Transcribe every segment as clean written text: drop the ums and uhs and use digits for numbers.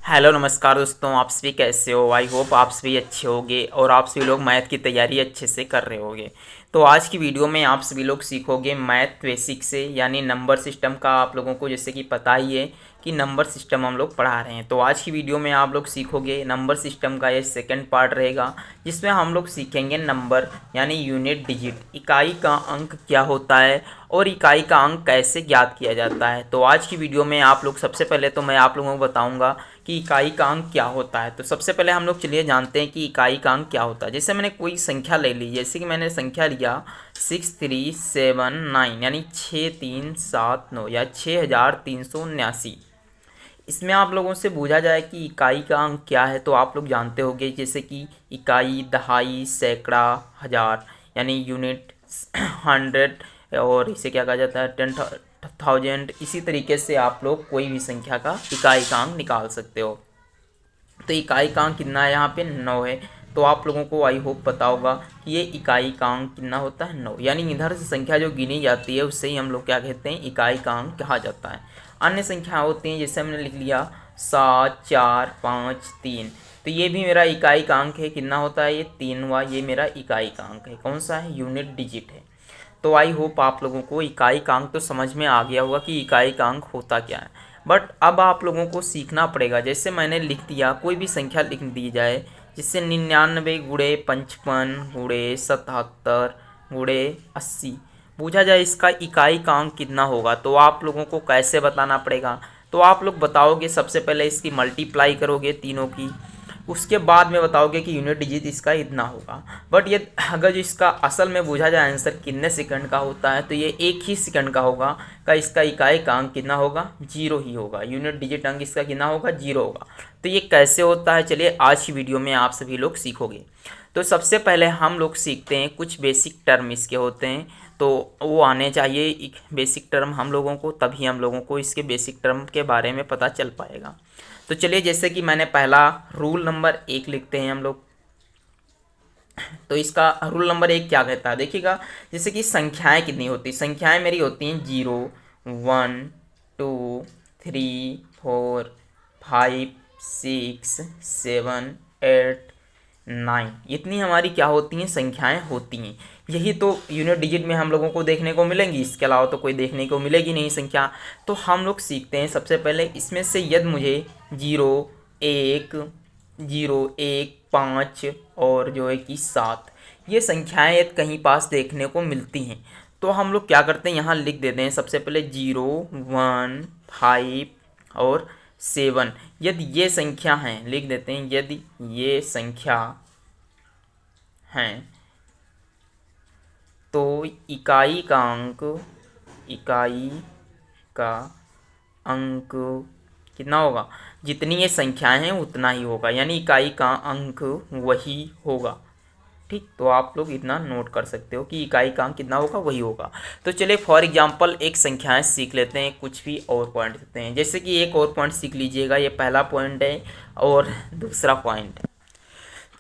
Hello नमस्कार दोस्तों, आप सभी कैसे हो। आई होप आप सभी अच्छे होंगे और आप सभी लोग मैथ की तैयारी अच्छे से कर रहे होंगे। तो आज की वीडियो में आप सभी लोग सीखोगे मैथ बेसिक से, यानी नंबर सिस्टम का। आप लोगों को जैसे कि पता ही है कि नंबर सिस्टम हम लोग पढ़ा रहे हैं, तो आज की वीडियो में आप लोग सीखोगे नंबर सिस्टम का। ये सेकंड पार्ट रहेगा जिसमें हम लोग सीखेंगे नंबर यानी यूनिट डिजिट, इकाई का अंक क्या होता है और इकाई का अंक कैसे ज्ञात किया जाता है। तो आज की वीडियो में आप लोग सबसे पहले तो मैं आप लोगों को बताऊंगा कि इकाई का अंक क्या होता है। तो सबसे पहले हम लोग चलिए जानते हैं कि इकाई का अंक क्या होता है। जैसे मैंने कोई संख्या ले ली, जैसे कि मैंने संख्या लिया 6379 यानी 6379 या 6379। इसमें आप लोगों से पूछा जाए कि इकाई का अंक क्या है, तो आप लोग जानते होंगे जैसे कि इकाई, दहाई, सैकड़ा, हज़ार यानी यूनिट, हंड्रेड, और इसे क्या कहा जाता है 10,000। इसी तरीके से आप लोग कोई भी संख्या का इकाई का अंक निकाल सकते हो। तो इकाई का अंक कितना है, यहाँ पे 9 है। तो आप लोगों को आई होप पता होगा कि ये इकाई का अंक कितना होता है, 9। यानी इधर से संख्या जो गिनी जाती है उससे ही हम लोग क्या कहते हैं, इकाई का अंक कहा जाता है। अन्य संख्या होती हैं, जैसे हमने लिख लिया 7 4 5 3, तो ये भी मेरा इकाई का अंक है। कितना होता है, ये 3 हुआ। ये मेरा इकाई का अंक है। कौन सा है, यूनिट डिजिट है। तो आई होप आप लोगों को इकाई का अंक तो समझ में आ गया होगा कि इकाई का अंक होता क्या है। बट अब आप लोगों को सीखना पड़ेगा। जैसे मैंने लिख दिया, कोई भी संख्या लिख दी जाए, जिससे 99 गुणे 55 गुणे 77 गुणे 80 पूछा जाए इसका इकाई का अंक कितना होगा, तो आप लोगों को कैसे बताना पड़ेगा। तो आप लोग बताओगे, सबसे पहले इसकी मल्टीप्लाई करोगे तीनों की, उसके बाद में बताओगे कि यूनिट डिजिट इसका इतना होगा। बट ये अगर जो इसका असल में पूछा जाए आंसर कितने सेकंड का होता है, तो ये 1 ही सेकंड का होगा। का इसका इकाई का अंक कितना होगा, 0 ही होगा। यूनिट डिजिट अंक इसका कितना होगा, 0 होगा। तो ये कैसे होता है, चलिए आज की वीडियो में आप सभी लोग सीखोगे। तो सबसे पहले हम लोग सीखते हैं कुछ बेसिक टर्म इसके होते हैं, तो वो आने चाहिए बेसिक टर्म हम लोगों को, तभी हम लोगों को इसके बेसिक टर्म के बारे में पता चल पाएगा। तो चलिए, जैसे कि मैंने पहला रूल नंबर 1 लिखते हैं हम लोग। तो इसका रूल नंबर 1 क्या कहता है, देखिएगा। जैसे कि संख्याएं कितनी होती, संख्याएं मेरी होती हैं 0 1 2 3 4 5 6 7 8 9, इतनी हमारी क्या होती हैं, संख्याएं होती हैं। यही तो यूनिट डिजिट में हम लोगों को देखने को मिलेंगी, इसके अलावा तो कोई देखने को मिलेगी नहीं संख्या। तो हम लोग सीखते हैं सबसे पहले इसमें से, यदि मुझे 0 1 0 1 5 और जो है कि 7, ये संख्याएं यदि कहीं पास देखने को मिलती हैं, तो हम लोग क्या करते हैं, यहाँ लिख देते हैं सबसे पहले 0 1 5 और 7। यदि ये संख्या हैं, लिख देते हैं, यदि ये संख्या हैं तो इकाई का अंक, इकाई का अंक कितना होगा, जितनी ये संख्याएं हैं उतना ही होगा, यानी इकाई का अंक वही होगा। ठीक, तो आप लोग इतना नोट कर सकते हो कि इकाई का अंक कितना होगा, वही होगा। तो चलिए फॉर एग्जांपल एक संख्याएं सीख लेते हैं, कुछ भी और पॉइंट देते हैं। जैसे कि एक और पॉइंट सीख लीजिएगा, ये पहला पॉइंट है और दूसरा पॉइंट है।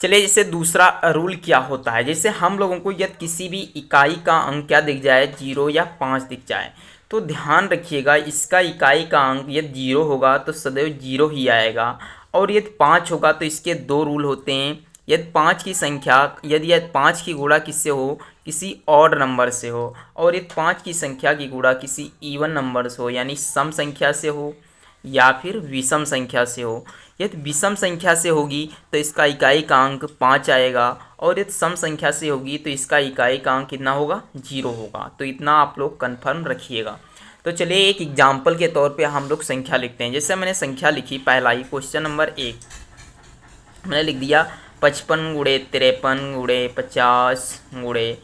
चलिए, जैसे दूसरा रूल क्या होता है, जैसे हम लोगों को यदि किसी भी इकाई का अंक क्या दिख जाए, 0 या 5 दिख जाए, तो ध्यान रखिएगा इसका इकाई का अंक यदि 0 होगा तो सदैव 0 ही आएगा, और यदि 5 होगा तो इसके दो रूल होते हैं। यदि 5 की संख्या, यदि 5 की गुणा किससे हो, किसी ऑड नंबर से हो, और यदि 5 की संख्या की गुणा किसी इवन नंबर से हो, यानी सम संख्या से हो या फिर विषम संख्या से हो। यदि विषम संख्या से होगी तो इसका इकाई का अंक 5 आएगा, और यदि सम संख्या से होगी तो इसका इकाई का अंक कितना होगा, 0 होगा। तो इतना आप लोग कन्फर्म रखिएगा। तो चलिए एक एग्जाम्पल के तौर पे हम लोग संख्या लिखते हैं। जैसे मैंने संख्या लिखी, पहला ही क्वेश्चन नंबर 1 मैंने लिख दिया 55 गुणे 53 गुणे 50 गुणे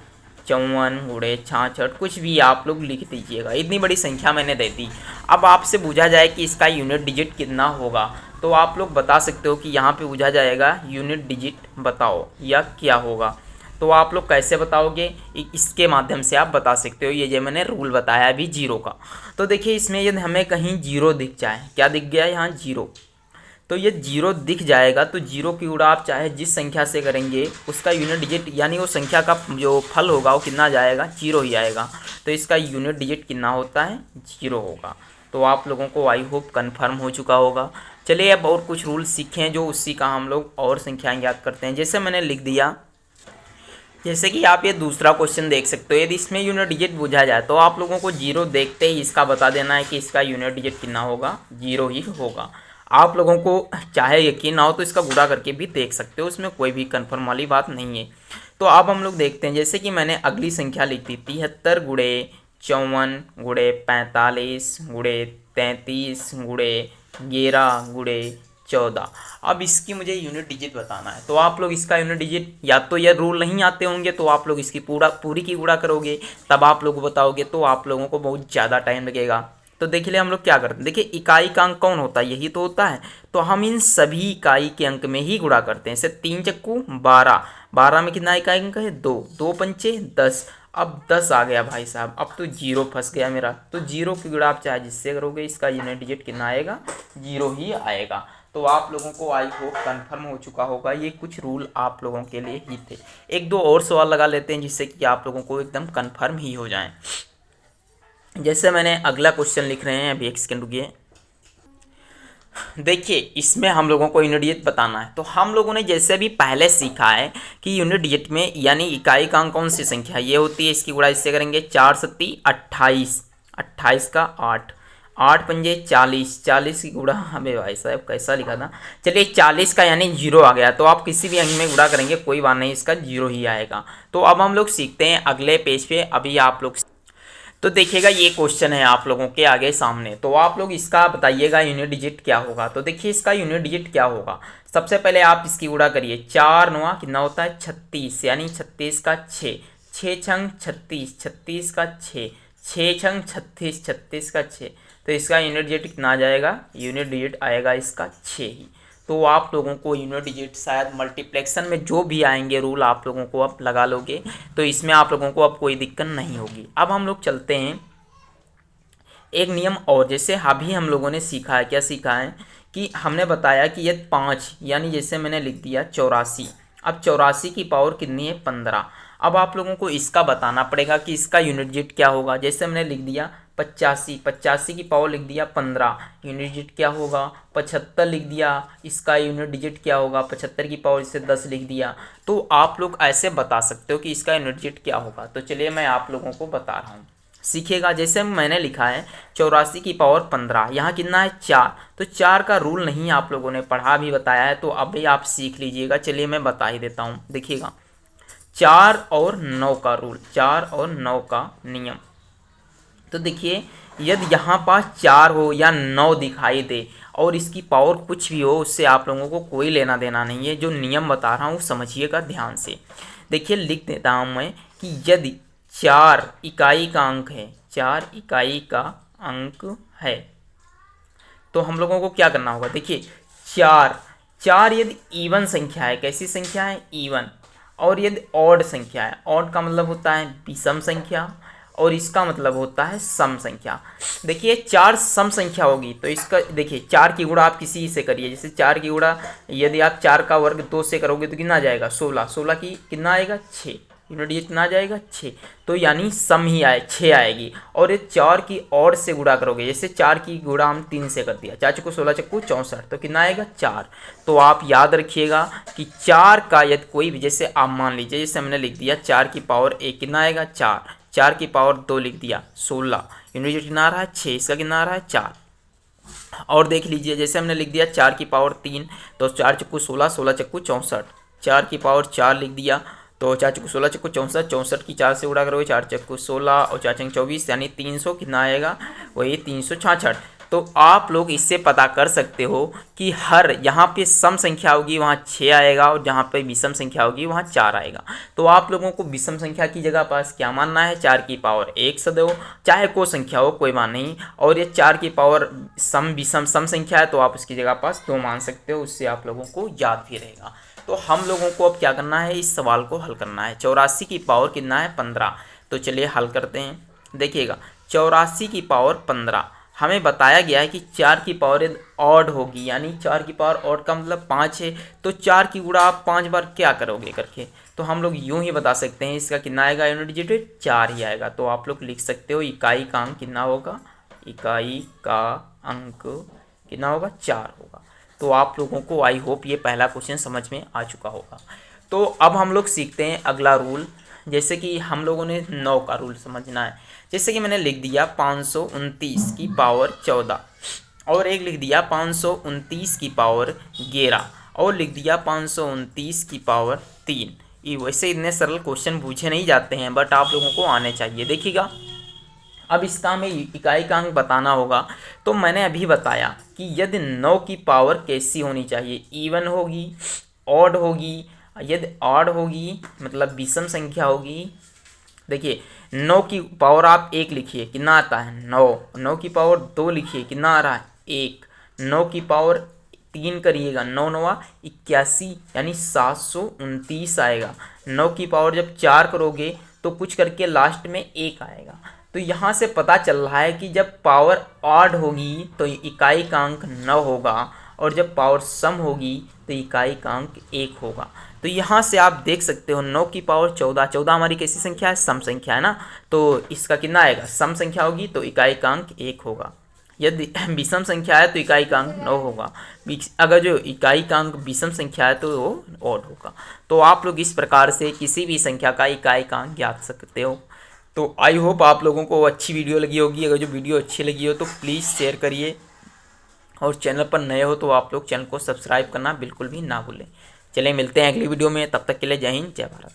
54 गुणे 66, कुछ भी आप लोग लिख दीजिएगा। इतनी बड़ी संख्या मैंने दे दी। अब आपसे पूछा जाए कि इसका यूनिट डिजिट कितना होगा, तो आप लोग बता सकते हो कि यहाँ पे पूछा जाएगा यूनिट डिजिट बताओ या क्या होगा। तो आप लोग कैसे बताओगे, इसके माध्यम से आप बता सकते हो। ये जो मैंने रूल बताया अभी 0 का, तो देखिए इसमें यदि हमें कहीं 0 दिख जाए, क्या दिख गया यहाँ 0, तो ये 0 दिख जाएगा, तो 0 की गुणा आप चाहे जिस संख्या से करेंगे उसका यूनिट डिजिट, यानी वो संख्या का जो फल होगा वो कितना जाएगा, 0 ही आएगा। तो इसका यूनिट डिजिट कितना होता है, 0 होगा। तो आप लोगों को आई होप कन्फर्म हो चुका होगा। चलिए अब और कुछ रूल सीखें जो उसी का हम लोग और संख्याएं याद करते हैं। जैसे मैंने लिख दिया, जैसे कि आप ये दूसरा क्वेश्चन देख सकते हो, यदि इसमें यूनिट डिजिट पूछा जाए तो आप लोगों को जीरो देखते ही इसका बता देना है कि इसका यूनिट डिजिट कितना होगा, जीरो ही होगा। आप लोगों को चाहे यकीन ना हो तो इसका गुणा करके भी देख सकते हो, उसमें कोई भी कन्फर्म वाली बात नहीं है। तो अब हम लोग देखते हैं, जैसे कि मैंने अगली संख्या लिख दी 73 गुणे 54 गुणे 45 गुणे 33 गुणे 11 गुणे 14। अब इसकी मुझे यूनिट डिजिट बताना है। तो आप लोग इसका यूनिट डिजिट, या तो ये रूल नहीं आते होंगे तो आप लोग इसकी पूरी की गुणा करोगे, तब आप लोग बताओगे, तो आप लोगों को बहुत ज़्यादा टाइम लगेगा। तो देखिए हम लोग क्या करते हैं, देखिए इकाई का अंक कौन होता है, यही तो होता है। तो हम इन सभी इकाई के अंक में ही गुणा करते हैं। जैसे 3 चक्कू 12, 12 में कितना इकाई अंक है, 2, 2 पंचे 10। अब 10 आ गया भाई साहब, अब तो जीरो फंस गया मेरा। तो जीरो की गुणा आप चाहे जिससे करोगे, इसका यूनिट डिजिट कितना आएगा, जीरो ही आएगा। तो आप लोगों को आई होप कन्फर्म हो चुका होगा, ये कुछ रूल आप लोगों के लिए ही थे। एक दो और सवाल लगा लेते हैं जिससे कि आप लोगों को एकदम कन्फर्म ही हो जाए। जैसे मैंने अगला क्वेश्चन लिख रहे हैं, अभी एक सेकंड रुकिए। देखिए इसमें हम लोगों को यूनिट डिजिट बताना है। तो हम लोगों ने जैसे भी पहले सीखा है कि यूनिट डिजिट में यानी इकाई का अंक कौन सी संख्या ये होती है, इसकी गुणा इससे करेंगे। 4 सत्ती 28, 28 का 8, 8 पंजे 40, 40 की गुणा, हमें भाई साहब कैसा लिखा था, चलिए 40 का यानी जीरो आ गया। तो आप किसी भी अंक में गुणा करेंगे कोई बात नहीं, इसका जीरो ही आएगा। तो अब हम लोग सीखते हैं अगले पेज पे। अभी आप लोग तो देखिएगा ये क्वेश्चन है आप लोगों के आगे सामने, तो आप लोग इसका बताइएगा यूनिट डिजिट क्या होगा। तो देखिए इसका यूनिट डिजिट क्या होगा, सबसे पहले आप इसकी गुणा करिए। 4 9 कितना होता है 36, यानी 36 का 6, 6 छंग 36, 36 का 6, 6 छंग 36, 36 का 6। तो इसका यूनिट डिजिट कितना आ जाएगा, यूनिट डिजिट आएगा इसका 6 ही। तो आप लोगों को यूनिट डिजिट शायद मल्टीप्लेक्शन में जो भी आएंगे रूल आप लोगों को आप लगा लोगे, तो इसमें आप लोगों को अब कोई दिक्कत नहीं होगी। अब हम लोग चलते हैं एक नियम और। जैसे अभी हम लोगों ने सीखा है, क्या सीखा है कि हमने बताया कि यदि 5 यानी जैसे मैंने लिख दिया 84, अब 84 की पावर कितनी है 15। अब आप लोगों को इसका बताना पड़ेगा कि इसका यूनिट डिजिट क्या होगा। जैसे मैंने लिख दिया 85, 85 की पावर लिख दिया 15, यूनिट डिजिट क्या होगा। 75 लिख दिया, इसका यूनिट डिजिट क्या होगा, 75 की पावर से 10 लिख दिया। तो आप लोग ऐसे बता सकते हो कि इसका यूनिट डिजिट क्या होगा। तो चलिए मैं आप लोगों को बता रहा हूँ, सीखिएगा। जैसे मैंने लिखा है 84 की पावर 15, यहाँ कितना है 4। तो 4 का रूल नहीं आप लोगों ने पढ़ा भी बताया है, तो अभी आप सीख लीजिएगा। चलिए मैं बता ही देता हूँ, देखिएगा 4 और 9 का रूल, 4 और 9 का नियम। तो देखिए यदि यहाँ पास 4 हो या 9 दिखाई दे और इसकी पावर कुछ भी हो, उससे आप लोगों को कोई लेना देना नहीं है। जो नियम बता रहा हूँ समझिएगा ध्यान से। देखिए लिख देता हूँ मैं कि यदि 4 इकाई का अंक है, 4 इकाई का अंक है, तो हम लोगों को क्या करना होगा। देखिए 4 यदि इवन संख्या है, कैसी संख्या है, इवन। और यदि ऑड संख्या है, ऑड का मतलब होता है विषम संख्या, और इसका मतलब होता है सम संख्या। देखिए 4 सम संख्या होगी तो इसका देखिए 4 की गुणा आप किसी से करिए। जैसे 4 की गुणा यदि आप 4 का वर्ग 2 से करोगे तो कितना आ जाएगा 16, 16 की कितना आएगा 6, यूनिट डिजिट कितना आ जाएगा 6। तो यानी सम ही 6 आएगी। और ये 4 की और से गुणा करोगे, जैसे 4 की गुणा हम 3 से कर दिया, 4 चक्कू 16 चक्कू 64, तो कितना आएगा 4। तो आप याद रखिएगा कि 4 का यदि कोई भी, जैसे आप मान लीजिए जैसे हमने लिख दिया 4 की पावर 1 कितना आएगा 4, 4 की पावर 2 लिख दिया 16, यूनिट डिजिट कितना आ रहा है 6, इसका कितना आ रहा है 4। और देख लीजिए जैसे हमने लिख दिया 4 की पावर 3, तो 4 चक्कू 16, 16 चक्कू 64, 4 की पावर 4 लिख दिया, तो 4 चक्कू 16 चक्कू 64, 64 की 4 से गुणा करोगे, 4 चक्कू 16 और 4 चक्कू 24, यानी 300 कितना आएगा, वही 366। तो आप लोग इससे पता कर सकते हो कि हर यहाँ पे सम संख्या होगी वहाँ 6 आएगा, और जहाँ पे विषम संख्या होगी वहाँ 4 आएगा। तो आप लोगों को विषम संख्या की जगह पास क्या मानना है, 4 की पावर 1 सदैव, चाहे कोई संख्या हो कोई मान नहीं। और ये 4 की पावर सम विषम सम संख्या है, तो आप उसकी जगह पास 2 मान सकते हो, उससे आप लोगों को याद भी रहेगा। तो हम लोगों को अब क्या करना है, इस सवाल को हल करना है। 84 की पावर कितना है 15, तो चलिए हल करते हैं। देखिएगा 84 की पावर 15, हमें बताया गया है कि 4 की पावर ऑड होगी, यानी 4 की पावर ऑड का मतलब 5 है। तो 4 की गुणा आप 5 बार क्या करोगे करके, तो हम लोग यूं ही बता सकते हैं इसका कितना आएगा, यूनिट डिजिट 4 ही आएगा। तो आप लोग लिख सकते हो इकाई का अंक कितना होगा, इकाई का अंक कितना होगा 4 होगा। तो आप लोगों को आई होप ये पहला क्वेश्चन समझ में आ चुका होगा। तो अब हम लोग सीखते हैं अगला रूल। जैसे कि हम लोगों ने 9 का रूल समझना है। जैसे कि मैंने लिख दिया 529 की पावर 14 और एक लिख दिया 529 की पावर 11 और लिख दिया 529 की पावर 3। ये वैसे इतने सरल क्वेश्चन पूछे नहीं जाते हैं, बट आप लोगों को आने चाहिए। देखिएगा, अब इसका हमें इकाई का अंक बताना होगा। तो मैंने अभी बताया कि यदि 9 की पावर कैसी होनी चाहिए, इवन होगी, ऑड होगी। यदि ऑड होगी मतलब विषम संख्या होगी। देखिए 9 की पावर आप 1 लिखिए, कितना आता है 9। 9 की पावर 2 लिखिए, कितना आ रहा है 1। 9 की पावर 3 करिएगा, 9 9 81 यानी 729 आएगा। 9 की पावर जब 4 करोगे तो कुछ करके लास्ट में 1 आएगा। तो यहाँ से पता चल रहा है कि जब पावर ऑड होगी तो इकाई का अंक 9 होगा और जब पावर सम होगी तो इकाई का अंक 1 होगा। तो यहाँ से आप देख सकते हो 9 की पावर 14, 14 हमारी कैसी संख्या है, सम संख्या है ना। तो इसका कितना आएगा, सम संख्या होगी तो इकाई का अंक 1 होगा। यदि विषम संख्या है तो इकाई का अंक 9 होगा। अगर जो इकाई का अंक विषम संख्या है तो वो ऑड होगा। तो आप लोग इस प्रकार से किसी भी संख्या का इकाई का अंक ज्ञात सकते हो। तो आई होप आप लोगों को अच्छी वीडियो लगी होगी। अगर जो वीडियो अच्छी लगी हो तो प्लीज़ शेयर करिए और चैनल पर नए हो तो आप लोग चैनल को सब्सक्राइब करना बिल्कुल भी ना भूलें। चलिए मिलते हैं अगली वीडियो में, तब तक के लिए जय हिंद जय भारत।